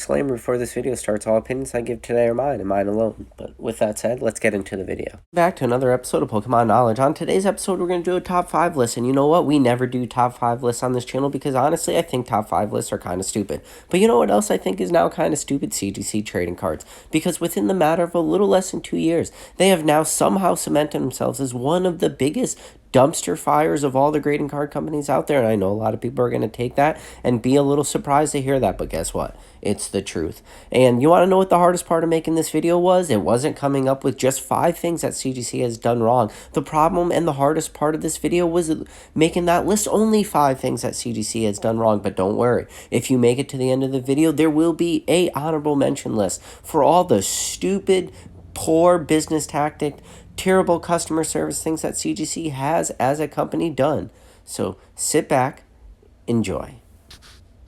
disclaimer before this video starts, all opinions I give today are mine and mine alone. But with that said, let's get into the video. Back to another episode of Pokemon Knowledge. On today's episode, we're going to do a top 5 list. And you know what? We never do top 5 lists on this channel because honestly, I think top 5 lists are kind of stupid. But you know what else I think is now kind of stupid? CGC Trading Cards. Because within the matter of a little less than 2 years, they have now somehow cemented themselves as one of the biggest dumpster fires of all the grading card companies out there. And I know a lot of people are going to take that and be a little surprised to hear that, but guess what? It's the truth. And you want to know what the hardest part of making this video was? It wasn't coming up with just 5 things that CGC has done wrong. The problem and the hardest part of this video was making that list only 5 things that CGC has done wrong. But don't worry, if you make it to the end of the video, there will be a honorable mention list for all the stupid, poor business tactic, terrible customer service things that CGC has as a company done. So sit back, enjoy.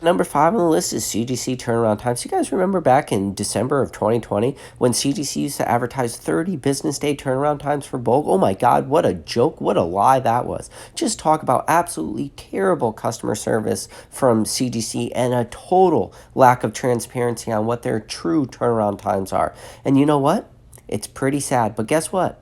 Number 5 on the list is CGC turnaround times. You guys remember back in December of 2020 when CGC used to advertise 30 business day turnaround times for bulk? Oh my God, what a joke, what a lie that was. Just talk about absolutely terrible customer service from CGC and a total lack of transparency on what their true turnaround times are. And you know what? It's pretty sad, but guess what?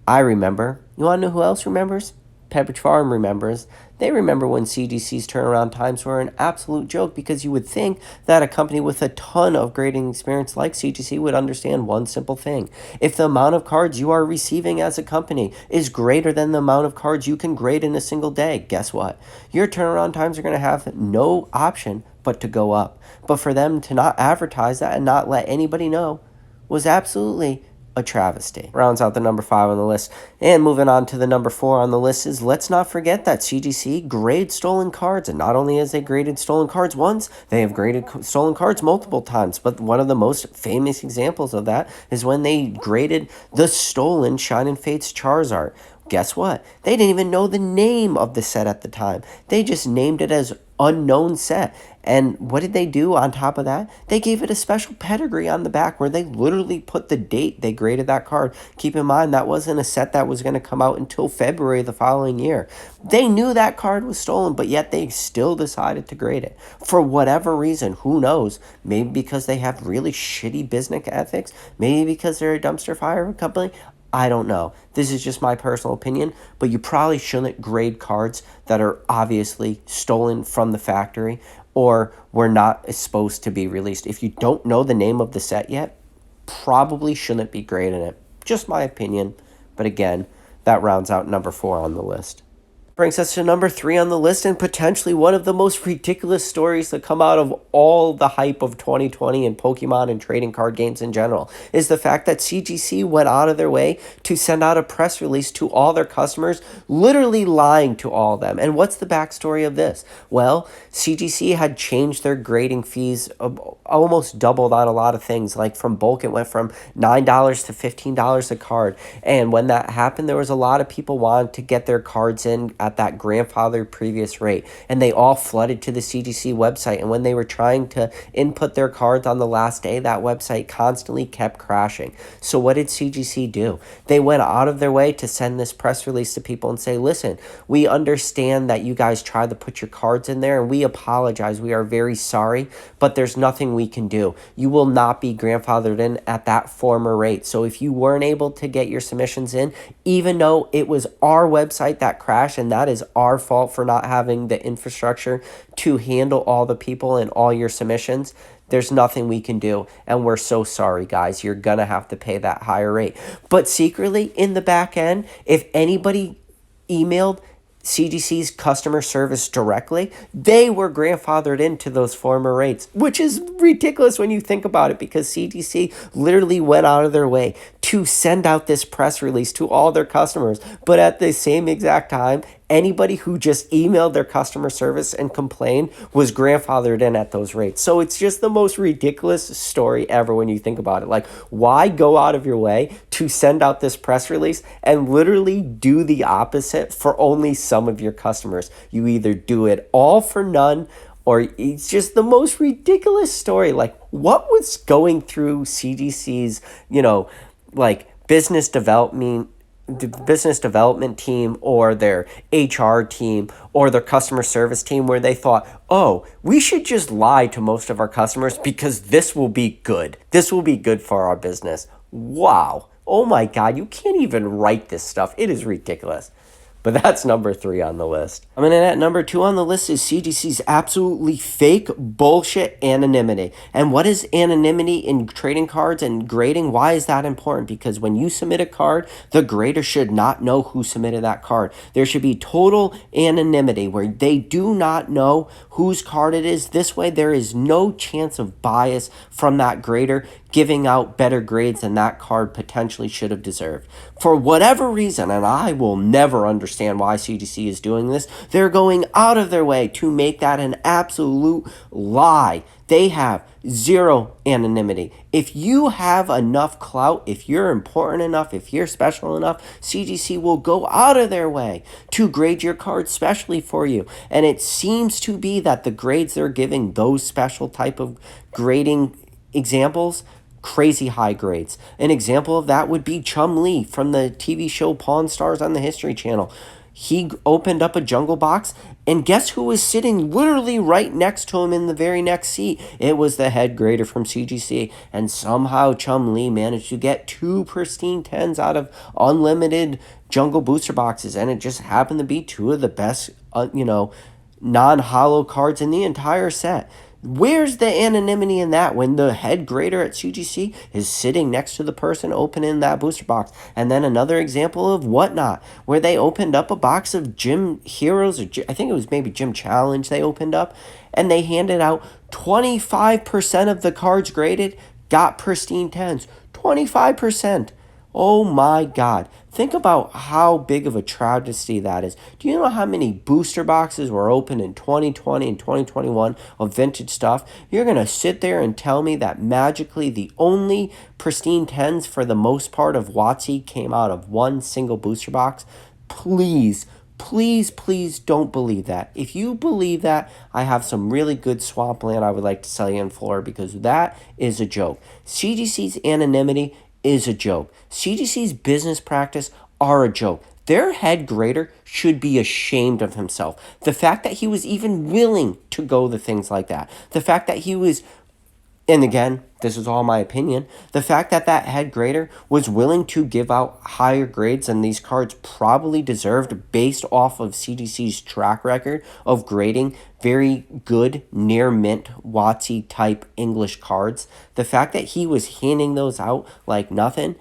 I remember. You want to know who else remembers? Pepperidge Farm remembers. They remember when CGC's turnaround times were an absolute joke because you would think that a company with a ton of grading experience like CGC would understand one simple thing. If the amount of cards you are receiving as a company is greater than the amount of cards you can grade in a single day, guess what? Your turnaround times are going to have no option but to go up. But for them to not advertise that and not let anybody know was absolutely a travesty. Rounds out the number 5 on the list. And moving on to the number 4 on the list is, let's not forget that CGC grades stolen cards. And not only has they graded stolen cards once, they have graded stolen cards multiple times. But one of the most famous examples of that is when they graded the stolen Shining Fates Charizard. Guess what? They didn't even know the name of the set at the time. They just named it as unknown set. And what did they do on top of that? They gave it a special pedigree on the back where they literally put the date they graded that card. Keep in mind, that wasn't a set that was going to come out until February the following year. They knew that card was stolen, but yet they still decided to grade it. For whatever reason, who knows? Maybe because they have really shitty business ethics. Maybe because they're a dumpster fire company. I don't know. This is just my personal opinion, but you probably shouldn't grade cards that are obviously stolen from the factory or were not supposed to be released. If you don't know the name of the set yet, probably shouldn't be grading it. Just my opinion. But again, that rounds out number 4 on the list. Brings us to number 3 on the list, and potentially one of the most ridiculous stories to come out of all the hype of 2020 and Pokemon and trading card games in general is the fact that CGC went out of their way to send out a press release to all their customers, literally lying to all of them. And what's the backstory of this? Well, CGC had changed their grading fees, almost doubled on a lot of things. Like from bulk, it went from $9 to $15 a card. And when that happened, there was a lot of people wanting to get their cards in at that grandfather previous rate, and they all flooded to the CGC website. And when they were trying to input their cards on the last day, that website constantly kept crashing. So what did CGC do? They went out of their way to send this press release to people and say, listen, we understand that you guys tried to put your cards in there, and we apologize. We are very sorry, but there's nothing we can do. You will not be grandfathered in at that former rate. So if you weren't able to get your submissions in, even though it was our website that crashed, and that is our fault for not having the infrastructure to handle all the people and all your submissions, there's nothing we can do. And we're so sorry, guys. You're going to have to pay that higher rate. But secretly, in the back end, if anybody emailed CGC's customer service directly, they were grandfathered into those former rates, which is ridiculous when you think about it, because CGC literally went out of their way to send out this press release to all their customers. But at the same exact time, anybody who just emailed their customer service and complained was grandfathered in at those rates. So it's just the most ridiculous story ever when you think about it. Like, why go out of your way to send out this press release and literally do the opposite for only some of your customers? You either do it all for none, or it's just the most ridiculous story. Like, what was going through CGC's, like business development business development team or their HR team or their customer service team where they thought, oh, we should just lie to most of our customers because this will be good. This will be good for our business. Wow. Oh my God, you can't even write this stuff. It is ridiculous. But that's number 3 on the list. I mean, and at number 2 on the list is CGC's absolutely fake bullshit anonymity. And what is anonymity in trading cards and grading? Why is that important? Because when you submit a card, the grader should not know who submitted that card. There should be total anonymity where they do not know whose card it is. This way, there is no chance of bias from that grader giving out better grades than that card potentially should have deserved. For whatever reason, and I will never understand why CGC is doing this, they're going out of their way to make that an absolute lie. They have zero anonymity. If you have enough clout, if you're important enough, if you're special enough, CGC will go out of their way to grade your card specially for you. And it seems to be that the grades they're giving those special type of grading examples, crazy high grades. An example of that would be Chum Lee from the TV show Pawn Stars on the History Channel. He opened up a jungle box, and guess who was sitting literally right next to him in the very next seat? It was the head grader from CGC, and somehow Chum Lee managed to get 2 pristine 10s out of unlimited jungle booster boxes, and it just happened to be 2 of the best, non-hollow cards in the entire set. Where's the anonymity in that when the head grader at CGC is sitting next to the person opening that booster box? And then another example of Whatnot, where they opened up a box of Gym Heroes, or I think it was maybe Gym Challenge they opened up, and they handed out 25% of the cards graded got pristine 10s. 25%. Oh my God. Think about how big of a travesty that is. Do you know how many booster boxes were opened in 2020 and 2021 of vintage stuff? You're going to sit there and tell me that magically the only pristine 10s for the most part of WotC came out of one single booster box? Please, please, please don't believe that. If you believe that, I have some really good swampland I would like to sell you in Florida because that is a joke. CGC's anonymity is a joke. CGC's business practice are a joke. Their head grader should be ashamed of himself. The fact that he was even willing to go to things like that. The fact that he was, and again, this is all my opinion, the fact that that head grader was willing to give out higher grades than these cards probably deserved based off of CGC's track record of grading very good near mint WotC type English cards. The fact that he was handing those out like nothing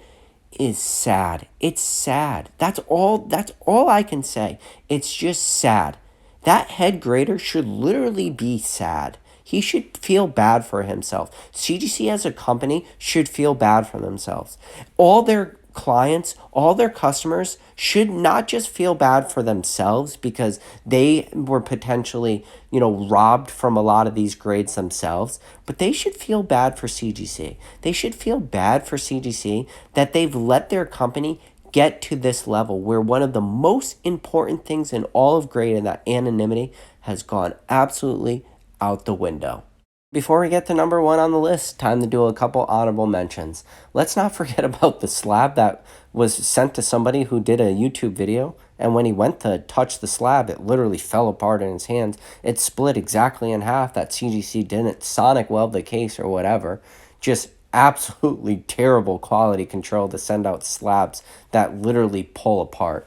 is sad. It's sad. That's all I can say. It's just sad. That head grader should literally be sad. He should feel bad for himself. CGC as a company should feel bad for themselves. All their clients, all their customers should not just feel bad for themselves because they were potentially, robbed from a lot of these grades themselves, but they should feel bad for CGC. They should feel bad for CGC that they've let their company get to this level where one of the most important things in all of grading, that anonymity, has gone absolutely out the window. Before we get to number 1 on the list, time to do a couple honorable mentions. Let's not forget about the slab that was sent to somebody who did a YouTube video, and when he went to touch the slab, it literally fell apart in his hands. It split exactly in half. That CGC didn't sonic weld the case or whatever. Just absolutely terrible quality control to send out slabs that literally pull apart.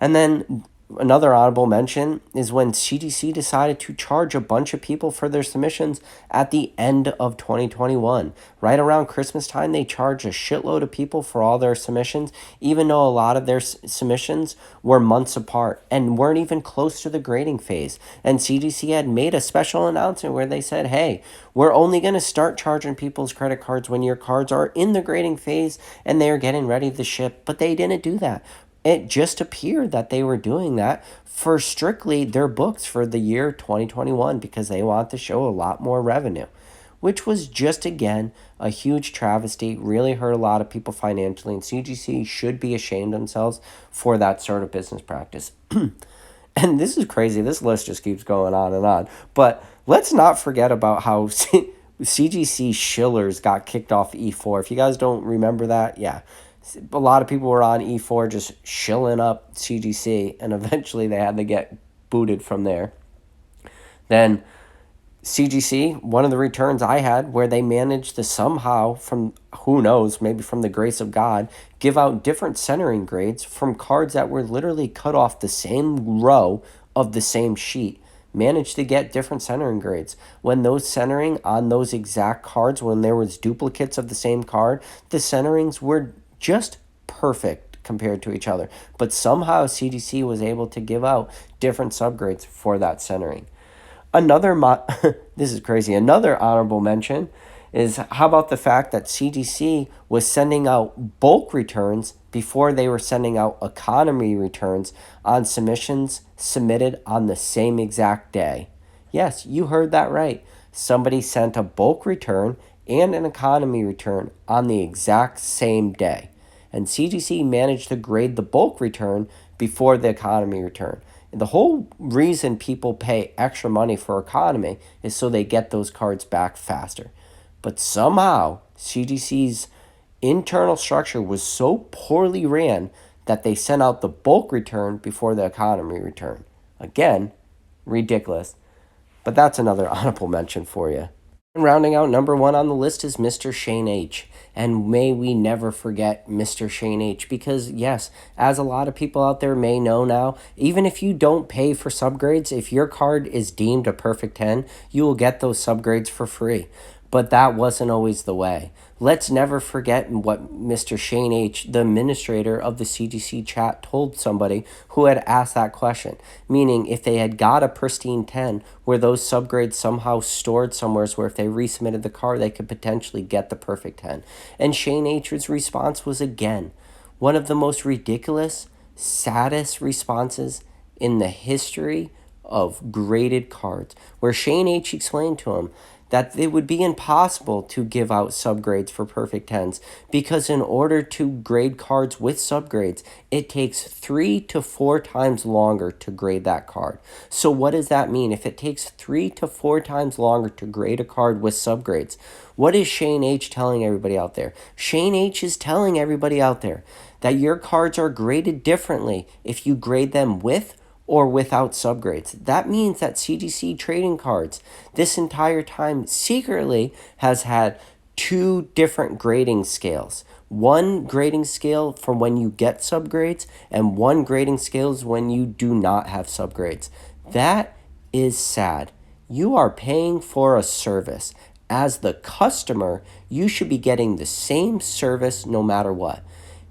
And then another honorable mention is when CGC decided to charge a bunch of people for their submissions at the end of 2021. Right around Christmas time, they charged a shitload of people for all their submissions, even though a lot of their submissions were months apart and weren't even close to the grading phase. And CGC had made a special announcement where they said, hey, we're only going to start charging people's credit cards when your cards are in the grading phase and they are getting ready to ship. But they didn't do that. It just appeared that they were doing that for strictly their books for the year 2021 because they want to show a lot more revenue, which was just, again, a huge travesty, really hurt a lot of people financially, and CGC should be ashamed of themselves for that sort of business practice. And this is crazy. This list just keeps going on and on. But let's not forget about how CGC Shillers got kicked off E4. If you guys don't remember that, yeah. A lot of people were on E4 just shilling up CGC, and eventually they had to get booted from there. Then CGC, one of the returns I had where they managed to somehow, from who knows, maybe from the grace of God, give out different centering grades from cards that were literally cut off the same row of the same sheet. Managed to get different centering grades. When those centering on those exact cards, when there was duplicates of the same card, the centerings were just perfect compared to each other. But somehow CGC was able to give out different subgrades for that centering. Another this is crazy. Another honorable mention is, how about the fact that CGC was sending out bulk returns before they were sending out economy returns on submissions submitted on the same exact day. Yes, you heard that right. Somebody sent a bulk return and an economy return on the exact same day. And CGC managed to grade the bulk return before the economy return. The whole reason people pay extra money for economy is so they get those cards back faster. But somehow CGC's internal structure was so poorly ran that they sent out the bulk return before the economy return. Again, ridiculous. But that's another honorable mention for you. And rounding out number 1 on the list is Mr. Shane H. And may we never forget Mr. Shane H. Because, yes, as a lot of people out there may know now, even if you don't pay for subgrades, if your card is deemed a perfect 10, you will get those subgrades for free. But that wasn't always the way. Let's never forget what Mr. Shane H., the administrator of the CGC chat, told somebody who had asked that question. Meaning, if they had got a pristine 10, were those subgrades somehow stored somewhere where if they resubmitted the card, they could potentially get the perfect 10? And Shane H's response was, again, one of the most ridiculous, saddest responses in the history of graded cards, where Shane H explained to him that it would be impossible to give out subgrades for perfect 10s because in order to grade cards with subgrades, it takes 3 to 4 times longer to grade that card. So what does that mean? If it takes 3 to 4 times longer to grade a card with subgrades, what is Shane H telling everybody out there? Shane H is telling everybody out there that your cards are graded differently if you grade them with or without subgrades. That means that CGC Trading Cards this entire time secretly has had 2 different grading scales. One grading scale for when you get subgrades, and one grading scale is when you do not have subgrades. That is sad. You are paying for a service. As the customer, you should be getting the same service no matter what,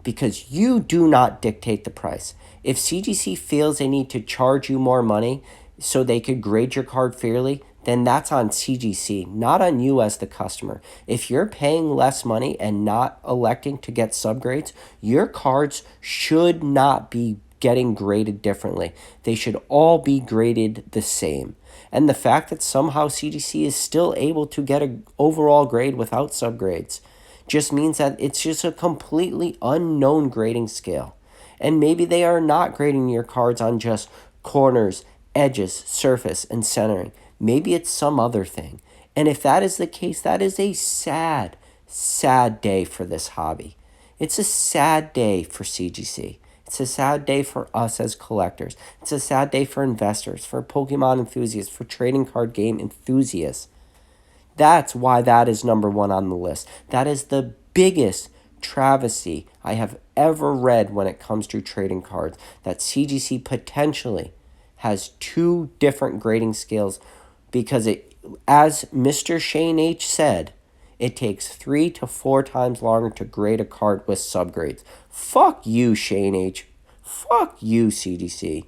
because you do not dictate the price. If CGC feels they need to charge you more money so they could grade your card fairly, then that's on CGC, not on you as the customer. If you're paying less money and not electing to get subgrades, your cards should not be getting graded differently. They should all be graded the same. And the fact that somehow CGC is still able to get an overall grade without subgrades just means that it's just a completely unknown grading scale. And maybe they are not grading your cards on just corners, edges, surface, and centering. Maybe it's some other thing. And if that is the case, that is a sad, sad day for this hobby. It's a sad day for CGC. It's a sad day for us as collectors. It's a sad day for investors, for Pokemon enthusiasts, for trading card game enthusiasts. That's why that is number 1 on the list. That is the biggest travesty I have ever read when it comes to trading cards, that CGC potentially has 2 different grading scales because it, as Mr. Shane H said, it takes 3 to 4 times longer to grade a card with subgrades. Fuck you, Shane H. Fuck you, CGC.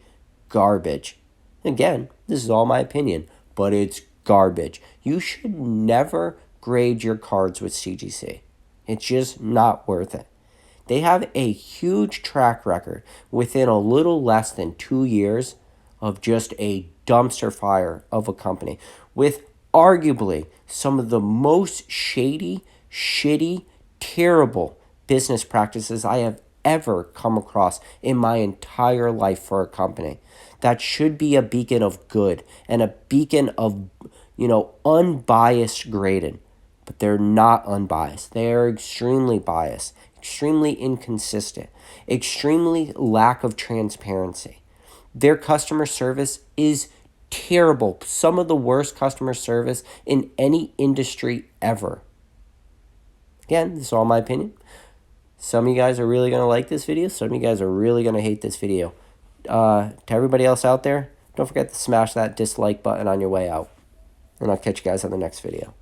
Garbage. Again, this is all my opinion, but it's garbage. You should never grade your cards with CGC. It's just not worth it. They have a huge track record within a little less than 2 years of just a dumpster fire of a company with arguably some of the most shady, shitty, terrible business practices I have ever come across in my entire life for a company. That should be a beacon of good and a beacon of, unbiased grading. But they're not unbiased. They are extremely biased. extremely inconsistent, extremely lack of transparency. Their customer service is terrible. Some of the worst customer service in any industry ever. Again, this is all my opinion. Some of you guys are really going to like this video. Some of you guys are really going to hate this video. To everybody else out there, don't forget to smash that dislike button on your way out. And I'll catch you guys on the next video.